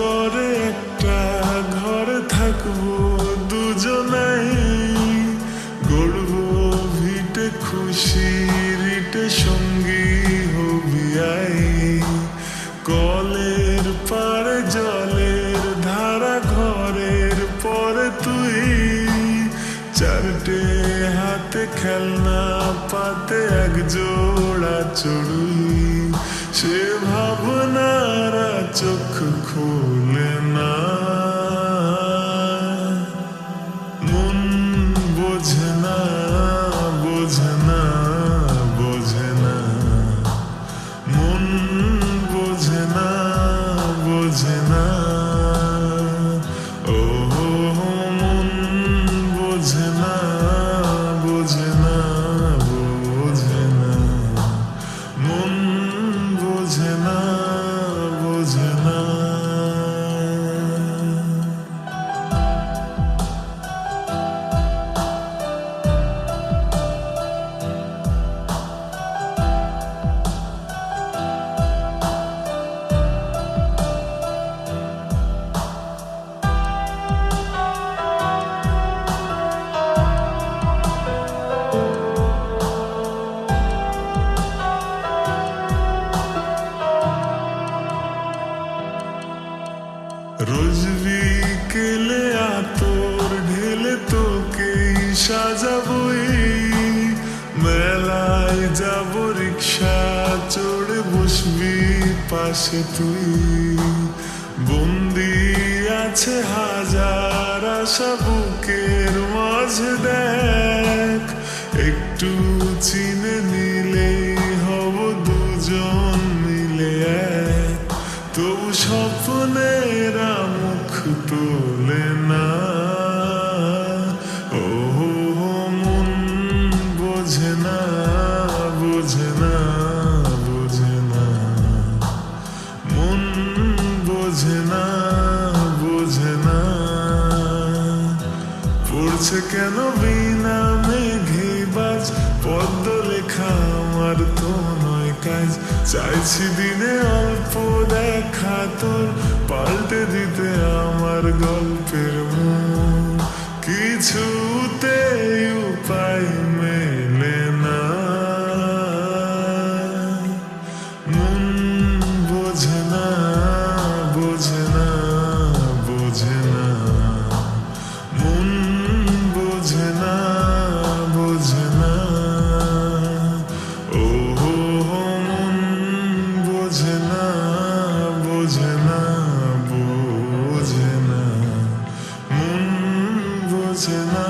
করে একটা ঘরে থাকবো দুজনাই, গড়বো ভিটে খুশির ইটে, সঙ্গী হবি আই। কলের পাড়ে জলের ধারা, ঘরের পরে তুই, চারটে হাতে খেলনা পাতে এক জোড়া চড়ুই। সে ভাবনারা চোখ খোলে না, মন বোঝে না, বোঝে না, বোঝে না, মন বোঝে না, বোঝে না। ও মন বোঝে না, বোঝে না, বোঝে না, মন বোঝে না, বোঝে না। রোজ বিকেলে আতর ঢেলে তোকেই সাজাবই, মেলায় যাব রিক্সা চড়ে বসবি পাশে তুই। বন্দি আছে হাজার আশা বুকের মাঝে, দেখ একটু চিনে নিলেই হব দুজন মিলে এক। তবু স্বপ্নেরা মুখ তোলে না, ও মন বোঝে না, বোঝে না, বোঝে না, মন বোঝে না, বোঝে না। পড়ছে কেন বিনা মেঘে বাজ, পদ্ম লেখা আমার তো নয় কাজ। চাইছি দিনে অল্প দেখা তোর, পাল্টে দিতে আমার গল্পের মন। কিছুতে উপায় মেলে না, মন বোঝে না, বোঝে না, বোঝে না, মন বোঝে না, বোঝে না। ও মন বোঝে না, বোঝে না, বোঝে না, মন বোঝে না।